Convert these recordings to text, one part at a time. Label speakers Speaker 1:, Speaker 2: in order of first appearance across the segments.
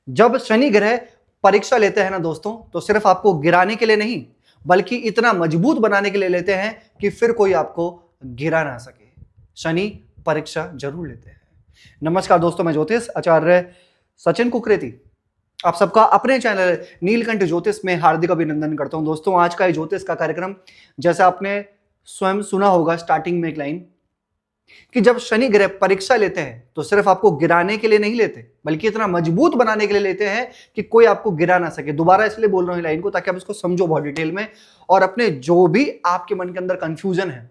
Speaker 1: जब शनि ग्रह परीक्षा लेते हैं ना दोस्तों, तो सिर्फ आपको गिराने के लिए नहीं बल्कि इतना मजबूत बनाने के लिए लेते हैं कि फिर कोई आपको गिरा ना सके। शनि परीक्षा जरूर लेते हैं। नमस्कार दोस्तों, मैं ज्योतिष आचार्य सचिन कुकरेती आप सबका अपने चैनल नीलकंठ ज्योतिष में हार्दिक अभिनंदन करता हूं। दोस्तों, आज का ये ज्योतिष का कार्यक्रम, जैसा आपने स्वयं सुना होगा स्टार्टिंग में एक लाइन कि जब शनि ग्रह परीक्षा लेते हैं तो सिर्फ आपको गिराने के लिए नहीं लेते बल्कि इतना मजबूत बनाने के लिए लेते हैं कि कोई आपको गिरा ना सके। दोबारा इसलिए बोल रहा हूं लाइन को ताकि आप इसको समझो बहुत डिटेल में, और अपने जो भी आपके मन के अंदर कंफ्यूजन है,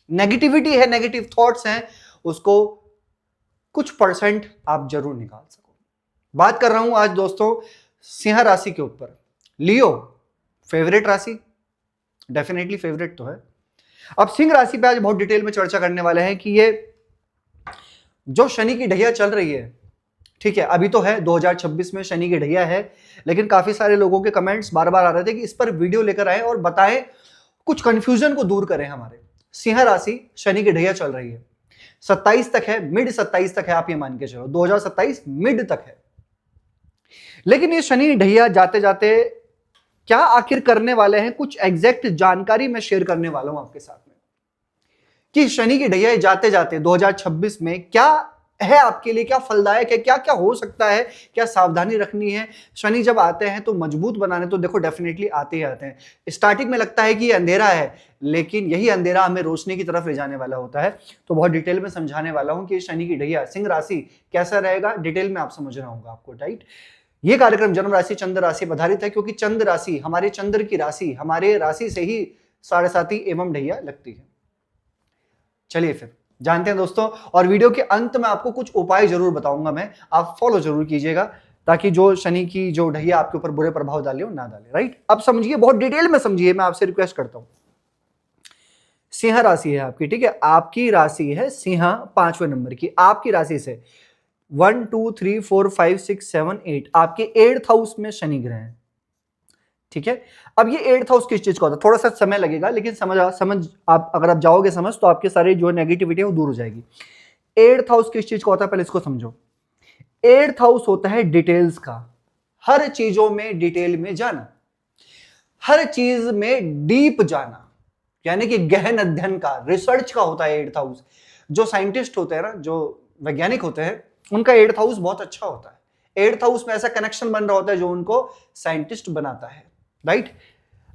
Speaker 1: नेगेटिविटी है, नेगेटिव थॉट्स हैं, उसको कुछ परसेंट आप जरूर निकाल सको। बात कर रहा हूं आज दोस्तों सिंह राशि के ऊपर। लियो फेवरेट राशि, डेफिनेटली फेवरेट तो है। अब सिंह राशि पे आज बहुत डिटेल में चर्चा करने वाले हैं कि ये जो शनि की ढैया चल रही है, ठीक है, अभी तो है 2026 में शनि की ढैया है, लेकिन काफी सारे लोगों के कमेंट्स बार बार आ रहे थे कि इस पर वीडियो लेकर आए और बताएं, कुछ कंफ्यूजन को दूर करें। हमारे सिंह राशि शनि की ढैया चल रही है, 27 तक है, मिड 27 तक है, आप ये मान के चलो 2027 मिड तक है। लेकिन ये शनि ढैया जाते जाते क्या आखिर करने वाले हैं, कुछ एग्जैक्ट जानकारी मैं शेयर करने वाला हूं आपके साथ में कि शनि की ढैया जाते जाते 2026 में क्या है आपके लिए, क्या फलदायक है, क्या क्या हो सकता है, क्या सावधानी रखनी है। शनि जब आते हैं तो मजबूत बनाने तो देखो डेफिनेटली आते ही आते हैं। स्टार्टिंग में लगता है कि ये अंधेरा है, लेकिन यही अंधेरा हमें रोशनी की तरफ ले जाने वाला होता है। तो बहुत डिटेल में समझाने वाला हूं कि शनि की ढैया सिंह राशि कैसा रहेगा, डिटेल में आप समझना होगा आपको, राइट। ये कार्यक्रम जन्म राशि चंद्र राशि पर आधारित है, क्योंकि चंद्र राशि हमारे चंद्र की राशि, हमारे राशि से ही 7.5 एवं ढैया लगती है। चलिए फिर जानते हैं दोस्तों, और वीडियो के अंत में आपको कुछ उपाय जरूर बताऊंगा मैं, आप फॉलो जरूर कीजिएगा ताकि जो शनि की जो ढैया आपके ऊपर बुरे प्रभाव डाले हो ना डाले, राइट। अब समझिए, बहुत डिटेल में समझिए, मैं आपसे रिक्वेस्ट करता हूं। सिंह राशि है आपकी, ठीक है, आपकी राशि है सिंह, 5वें नंबर की। आपकी राशि से 1 2 3 4 5 6 7 8 आपके 8th हाउस में शनि ग्रह है, ठीक है। अब ये 8th हाउस किस चीज का होता है, थोड़ा सा समय लगेगा, लेकिन समझ आप, अगर आप जाओगे समझ तो आपके सारे जो नेगेटिविटी है वो दूर हो जाएगी। 8th हाउस किस चीज का होता है, पहले इसको समझो। 8th हाउस होता है डिटेल्स का, हर चीजों में डिटेल में जाना, हर चीज में डीप जाना, यानी कि गहन अध्ययन का, रिसर्च का होता है 8th हाउस। जो साइंटिस्ट होते हैं ना, जो वैज्ञानिक होते हैं, उनका 8th हाउस बहुत अच्छा होता है। 8th हाउस में ऐसा कनेक्शन बन रहा होता है जो उनको साइंटिस्ट बनाता है, राइट।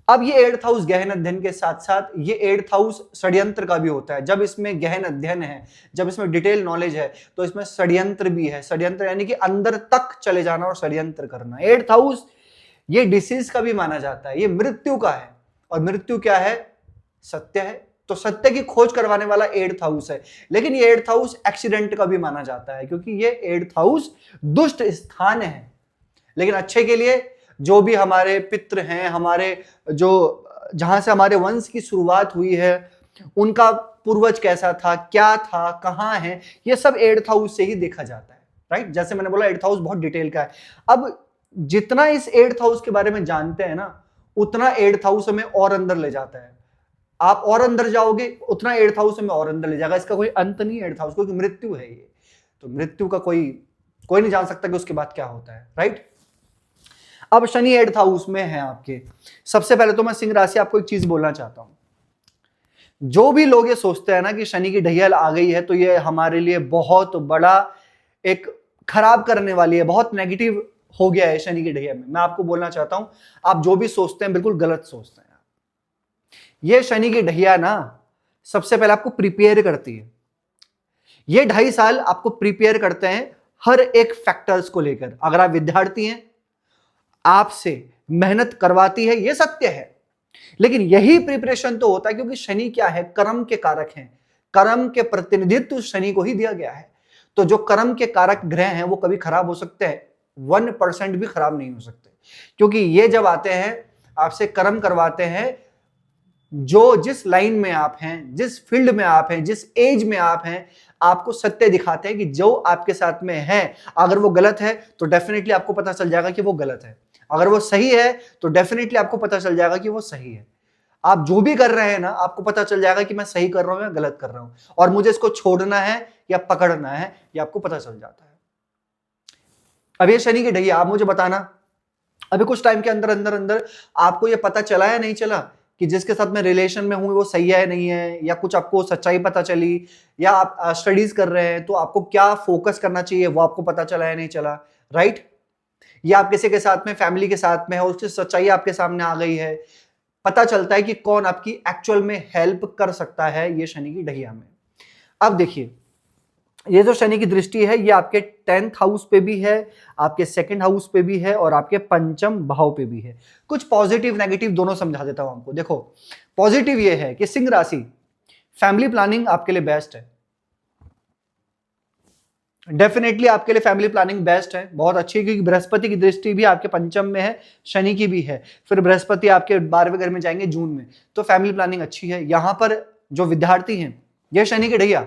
Speaker 1: अब ये 8th हाउस गहन अध्ययन के साथ साथ ये 8th हाउस षड्यंत्र का भी होता है। जब इसमें गहन अध्ययन है, जब इसमें डिटेल नॉलेज है, तो इसमें षड्यंत्र भी है। षड्यंत्र यानी कि अंदर तक चले जाना और षड्यंत्र करना। 8th हाउस ये डिसीज का भी माना जाता है, ये मृत्यु का है, और मृत्यु क्या है, सत्य है। तो सत्य की खोज करवाने वाला 8th हाउस है। लेकिन ये 8th हाउस एक्सीडेंट का भी माना जाता है, क्योंकि ये 8th हाउस दुष्ट स्थान है। लेकिन अच्छे के लिए, जो भी हमारे पितृ हैं, हमारे जो जहां से हमारे वंश की शुरुआत हुई है, उनका पूर्वज कैसा था, क्या था, कहां है, ये सब 8th हाउस से ही देखा जाता है, राइट। जैसे मैंने बोला 8th हाउस बहुत डिटेल का है। अब जितना इस 8th हाउस के बारे में जानते हैं ना, उतना 8th हाउस हमें और अंदर ले जाता है। आप और अंदर जाओगे उतना 8th हाउस में और अंदर ले जाएगा। इसका कोई अंत नहीं है 8th हाउस, क्योंकि मृत्यु है ये। तो मृत्यु का कोई नहीं जान सकता कि उसके बाद क्या होता है, राइट। अब शनि 8th हाउस में है आपके। सबसे पहले तो मैं सिंह राशि आपको एक चीज बोलना चाहता हूं। जो भी लोग ये सोचते हैं ना कि शनि की ढैया आ गई है तो ये हमारे लिए बहुत बड़ा एक खराब करने वाली है, बहुत नेगेटिव हो गया है शनि की ढैया में, मैं आपको बोलना चाहता हूं, आप जो भी सोचते हैं बिल्कुल गलत सोचते हैं। ये शनि की ढैया ना सबसे पहले आपको प्रिपेयर करती है। ये 2.5 साल आपको प्रिपेयर करते हैं हर एक फैक्टर्स को लेकर। अगर आप विद्यार्थी हैं, आपसे मेहनत करवाती है, ये सत्य है। लेकिन यही प्रिपरेशन तो होता है क्योंकि शनि क्या है, कर्म के कारक हैं। कर्म के प्रतिनिधित्व शनि को ही दिया गया है। तो जो कर्म के कारक ग्रह हैं वो कभी खराब हो सकते हैं, 1% भी खराब नहीं हो सकते, क्योंकि ये जब आते हैं आपसे कर्म करवाते हैं। जो जिस लाइन में आप हैं, जिस फील्ड में आप हैं, जिस एज में आप हैं, आपको सत्य दिखाते हैं कि जो आपके साथ में है, अगर वो गलत है तो डेफिनेटली आपको पता चल जाएगा कि वो गलत है, अगर वो सही है तो डेफिनेटली आपको पता चल जाएगा कि वो सही है। आप जो भी कर रहे हैं ना, आपको पता चल जाएगा कि मैं सही कर रहा हूं या गलत कर रहा हूं, और मुझे इसको छोड़ना है या पकड़ना है, ये आपको पता चल जाता है। अब ये शनि की ढैया, आप मुझे बताना अभी कुछ टाइम के अंदर अंदर अंदर आपको ये पता चला या नहीं चला कि जिसके साथ मैं रिलेशन में हूं वो सही है नहीं है, या कुछ आपको सच्चाई पता चली, या आप स्टडीज कर रहे हैं तो आपको क्या फोकस करना चाहिए वो आपको पता चला या नहीं चला, राइट? या आप किसी के साथ में, फैमिली के साथ में है, उसकी सच्चाई आपके सामने आ गई है, पता चलता है कि कौन आपकी एक्चुअल में हेल्प कर सकता है ये शनि की ढैया में। अब देखिए, ये जो शनि की दृष्टि है ये आपके 10th हाउस पे भी है, आपके 2nd हाउस पे भी है और आपके पंचम भाव पे भी है। कुछ पॉजिटिव नेगेटिव दोनों समझा देता हूं आपको। देखो, पॉजिटिव ये है कि सिंह राशि, फैमिली प्लानिंग आपके लिए बेस्ट है, डेफिनेटली आपके लिए फैमिली प्लानिंग बेस्ट है, बहुत अच्छी है, क्योंकि बृहस्पति की दृष्टि भी आपके पंचम में है, शनि की भी है, फिर बृहस्पति आपके 12वें घर में जाएंगे जून में, तो फैमिली प्लानिंग अच्छी है। यहां पर जो विद्यार्थी हैं, ये शनि के ढैया,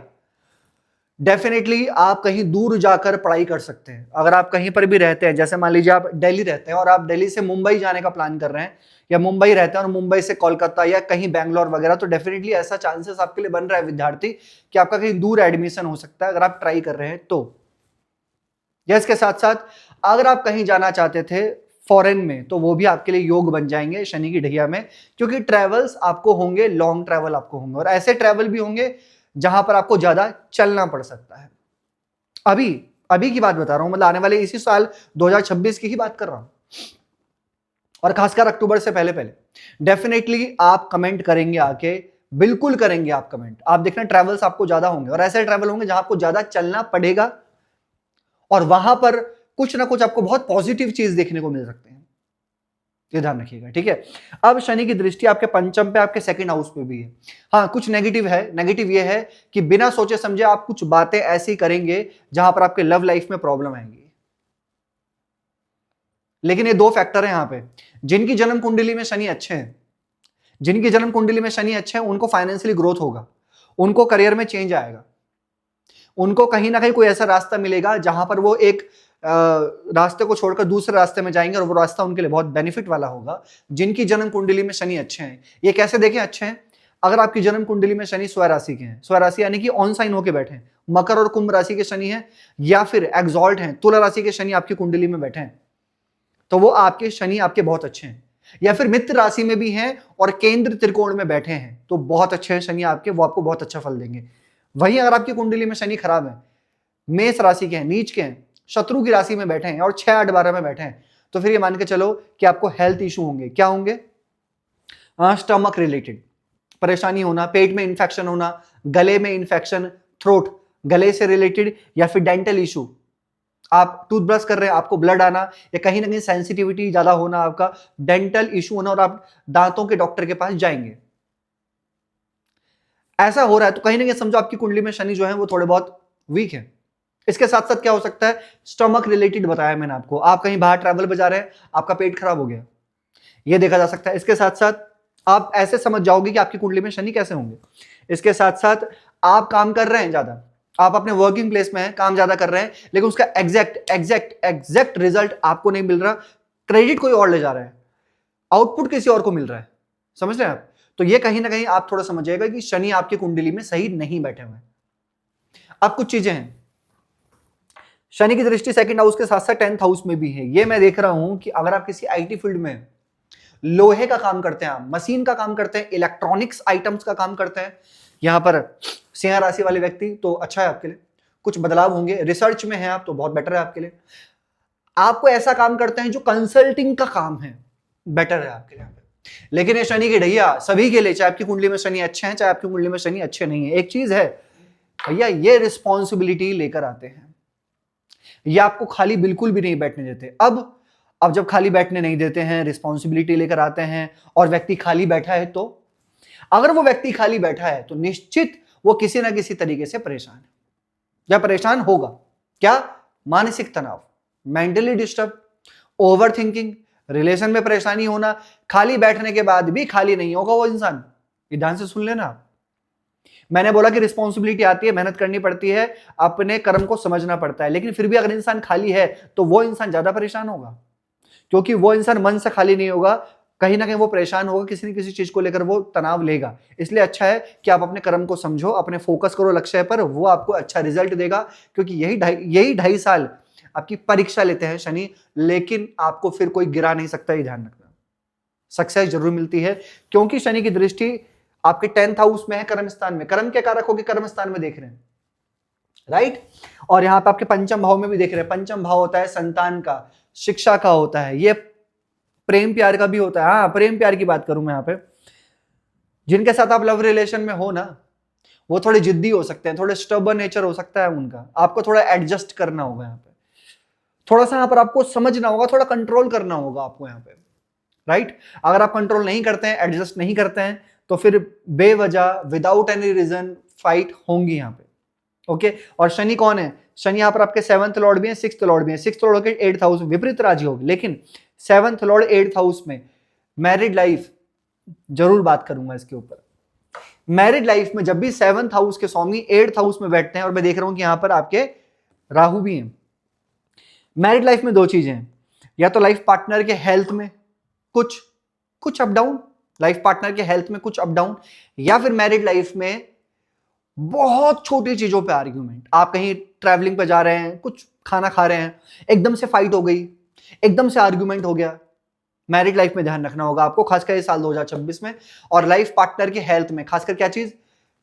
Speaker 1: डेफिनेटली आप कहीं दूर जाकर पढ़ाई कर सकते हैं। अगर आप कहीं पर भी रहते हैं, जैसे मान लीजिए आप दिल्ली रहते हैं और आप दिल्ली से मुंबई जाने का प्लान कर रहे हैं, या मुंबई रहते हैं और मुंबई से कोलकाता या कहीं बैंगलोर वगैरह, तो डेफिनेटली ऐसा चांसेस आपके लिए बन रहा है विद्यार्थी कि आपका कहीं दूर एडमिशन हो सकता है अगर आप ट्राई कर रहे हैं तो। या इसके साथ साथ अगर आप कहीं जाना चाहते थे फॉरेन में, तो वो भी आपके लिए योग बन जाएंगे शनि की ढैया में, क्योंकि ट्रेवल्स आपको होंगे, लॉन्ग ट्रैवल आपको होंगे, और ऐसे ट्रैवल भी होंगे जहां पर आपको ज्यादा चलना पड़ सकता है। अभी अभी की बात बता रहा हूं, मतलब आने वाले इसी साल 2026 की ही बात कर रहा हूं, और खासकर अक्टूबर से पहले पहले डेफिनेटली आप कमेंट करेंगे आके, बिल्कुल करेंगे आप कमेंट। आप देखना ट्रैवल्स आपको ज्यादा होंगे, और ऐसे ट्रैवल होंगे जहां आपको ज्यादा चलना पड़ेगा, और वहां पर कुछ ना कुछ आपको बहुत पॉजिटिव चीज देखने को मिल सकते हैं, ये ध्यान रखिएगा, ठीक है? अब शनि की दृष्टि आपके पंचम पे, आपके 2nd हाउस पे भी है। हाँ, कुछ नेगेटिव है। नेगेटिव ये है कि बिना सोचे समझे आप कुछ बातें ऐसी करेंगे जहां पर आपके लव लाइफ में प्रॉब्लम आएंगी। लेकिन ये 2 फैक्टर है यहां पे, जिनकी जन्म कुंडली में शनि अच्छे हैं, जिनकी जन्म कुंडली में शनि अच्छे हैं, उनको फाइनेंशियली ग्रोथ होगा, उनको करियर में चेंज आएगा, उनको कहीं ना कहीं कोई ऐसा रास्ता मिलेगा जहां पर वो एक रास्ते को छोड़कर दूसरे रास्ते में जाएंगे, और वो रास्ता उनके लिए बहुत बेनिफिट वाला होगा, जिनकी जन्म कुंडली में शनि अच्छे हैं। ये कैसे देखें अच्छे हैं? अगर आपकी जन्म कुंडली में शनि स्वराशि के हैं, स्वराशि यानी कि ऑन साइन होकर बैठे हैं, मकर और कुंभ राशि के शनि हैं, या फिर एक्सॉल्ट हैं, तुला राशि के शनि आपकी कुंडली में बैठे हैं, तो वो आपके शनि आपके बहुत अच्छे हैं। या फिर मित्र राशि में भी हैं और केंद्र त्रिकोण में बैठे हैं, तो बहुत अच्छे हैं शनि आपके, वो आपको बहुत अच्छा फल देंगे। वहीं अगर आपकी कुंडली में शनि खराब है, मेष राशि के हैं, नीच के हैं, शत्रु की राशि में बैठे हैं और 6, 8, 12 में बैठे हैं, तो फिर ये मान के चलो कि आपको हेल्थ इशू होंगे। क्या होंगे? स्टमक रिलेटेड परेशानी होना, पेट में इंफेक्शन होना, गले में इंफेक्शन, थ्रोट, गले से रिलेटेड, या फिर डेंटल इशू, आप टूथब्रश कर रहे हैं आपको ब्लड आना, या कहीं ना कहीं सेंसिटिविटी ज्यादा होना, आपका डेंटल इशू होना, और आप दांतों के डॉक्टर के पास जाएंगे। ऐसा हो रहा है तो कहीं ना कहीं समझो आपकी कुंडली में शनि जो है वो थोड़े बहुत वीक है। इसके साथ साथ क्या हो सकता है? स्टमक रिलेटेड बताया मैंने आपको, आप कहीं बाहर ट्रैवल पे जा रहे हैं, आपका पेट खराब हो गया, ये देखा जा सकता है। इसके साथ साथ आप ऐसे समझ जाओगे कि आपकी कुंडली में शनि कैसे होंगे। इसके साथ साथ आप काम कर रहे हैं ज्यादा, आप अपने वर्किंग प्लेस में हैं, काम ज्यादा कर रहे हैं, लेकिन उसका एग्जैक्ट रिजल्ट आपको नहीं मिल रहा, क्रेडिट कोई और ले जा रहा है, आउटपुट किसी और को मिल रहा है, समझ रहे हैं आप? तो ये कहीं ना कहीं आप थोड़ा समझिएगा कि शनि आपकी कुंडली में सही नहीं बैठे हुए। अब कुछ चीजें हैं, शनि की दृष्टि 2nd हाउस के साथ साथ 10th हाउस में भी है। ये मैं देख रहा हूं कि अगर आप किसी आईटी फील्ड में लोहे का काम करते हैं, आप मशीन का काम करते हैं, इलेक्ट्रॉनिक्स आइटम्स का काम करते हैं, यहां पर सिंह राशि वाले व्यक्ति, तो अच्छा है आपके लिए, कुछ बदलाव होंगे। रिसर्च में है आप तो बहुत बेटर है आपके लिए। आपको ऐसा काम करते हैं जो कंसल्टिंग का काम है, बेटर है आपके लिए। लेकिन ये शनि की ढैया सभी के लिए, चाहे आपकी कुंडली में शनि अच्छे हैं, चाहे आपकी कुंडली में शनि अच्छे नहीं है, एक चीज है भैया, ये रिस्पॉन्सिबिलिटी लेकर आते हैं, ये आपको खाली बिल्कुल भी नहीं बैठने देते। अब जब खाली बैठने नहीं देते हैं, रिस्पॉन्सिबिलिटी लेकर आते हैं, और व्यक्ति खाली बैठा है, तो अगर वो व्यक्ति खाली बैठा है तो निश्चित वो किसी ना किसी तरीके से परेशान है, या परेशान होगा। क्या? मानसिक तनाव, mentally disturb, over thinking, relation में परेशानी होना, खाली बैठने के बाद भी खाली नहीं होगा वो इंसान। ये ध्यान से सुन लेना आप। मैंने बोला कि रिस्पॉन्सिबिलिटी आती है, मेहनत करनी पड़ती है, अपने कर्म को समझना पड़ता है, लेकिन फिर भी अगर इंसान खाली है तो वो इंसान ज्यादा परेशान होगा, क्योंकि वो इंसान मन से खाली नहीं होगा, कहीं ना कहीं वो परेशान होगा, किसी न किसी चीज को लेकर वो तनाव लेगा। इसलिए अच्छा है कि आप अपने कर्म को समझो, अपने फोकस करो लक्ष्य पर, वो आपको अच्छा रिजल्ट देगा, क्योंकि यही 2.5 साल आपकी परीक्षा लेते हैं शनि, लेकिन आपको फिर कोई गिरा नहीं सकता, ये ध्यान रखना। सक्सेस जरूर मिलती है, क्योंकि शनि की दृष्टि आपके 10th हाउस में है, कर्म स्थान में। कर्म के कारक होके कर्म स्थान में देख रहे हैं, राइट। और यहां पे आपके पंचम भाव में भी देख रहे हैं। पंचम भाव होता है संतान का, शिक्षा का होता है, ये प्रेम प्यार का भी होता है। हाँ, प्रेम प्यार की बात करूं मैं यहां पे, जिनके साथ आप लव रिलेशन में हो ना, वो थोड़े जिद्दी हो सकते हैं, थोड़े स्टबर्न नेचर हो सकता है उनका, आपको थोड़ा एडजस्ट करना होगा यहाँ पे, थोड़ा सा यहाँ पर आपको समझना होगा, थोड़ा कंट्रोल करना होगा आपको यहाँ पे, राइट। अगर आप कंट्रोल नहीं करते हैं, एडजस्ट नहीं करते हैं, तो फिर बेवजह विदाउट एनी रीजन फाइट होंगी यहाँ पे, ओके। और शनि कौन है? शनि यहाँ पर आपके 7th लॉर्ड भी है, 6th लॉर्ड भी है। 6th लॉर्ड के 8th हाउस विपरीत राजयोग, लेकिन 7th लॉर्ड 8th हाउस में मैरिड लाइफ, जरूर बात करूंगा इसके ऊपर। मैरिड लाइफ में जब भी 7th हाउस के स्वामी 8th हाउस में बैठते हैं, और मैं देख रहा हूं कि यहां पर आपके राहु भी हैं, मैरिड लाइफ में दो चीजें हैं, या तो लाइफ पार्टनर के हेल्थ में कुछ अप डाउन, लाइफ पार्टनर के हेल्थ में कुछ अप डाउन, या फिर मैरिड लाइफ में बहुत छोटी चीजों पे आर्ग्यूमेंट। आप कहीं ट्रैवलिंग पे जा रहे हैं, कुछ खाना खा रहे हैं, एकदम से फाइट हो गई, एकदम से आर्ग्यूमेंट हो गया। मैरिड लाइफ में ध्यान रखना होगा आपको, खासकर इस साल 2026 में। और लाइफ पार्टनर के हेल्थ में खासकर क्या चीज?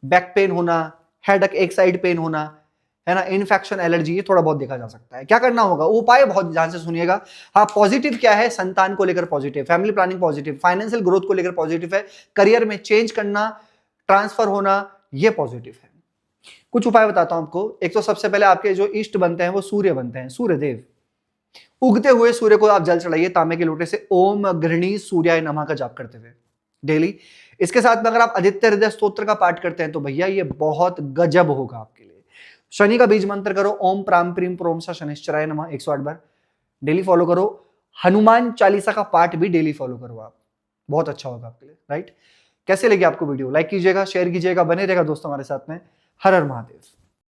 Speaker 1: बैक पेन होना, हेडेक, एक साइड पेन होना, है ना, इन्फेक्शन, एलर्जी, ये थोड़ा बहुत देखा जा सकता है। क्या करना होगा? उपाय बहुत ध्यान से सुनिएगा। हाँ, पॉजिटिव क्या है? संतान को लेकर positive, family planning positive, financial growth को लेकर पॉजिटिव है, करियर में चेंज करना, ट्रांसफर होना, ये पॉजिटिव है। कुछ उपाय बताता हूं आपको। एक तो सबसे पहले आपके जो इष्ट बनते हैं वो सूर्य बनते हैं, सूर्य देव। उगते हुए सूर्य को आप जल चढ़ाइए तांबे के लोटे से, ओम गृहिणी सूर्याय नमः का जाप करते हुए डेली। इसके साथ में अगर आप आदित्य हृदय स्तोत्र का पाठ करते हैं तो भैया ये बहुत गजब होगा आपके लिए। शनि का बीज मंत्र करो, ओम प्राम प्रीम प्रोम सा शनिश्चराय नमः 108 बार डेली फॉलो करो। हनुमान चालीसा का पाठ भी डेली फॉलो करो आप, बहुत अच्छा होगा आपके लिए, राइट। कैसे लगी आपको वीडियो? लाइक कीजिएगा, शेयर कीजिएगा, बने रहेगा दोस्तों हमारे साथ में। हर हर महादेव।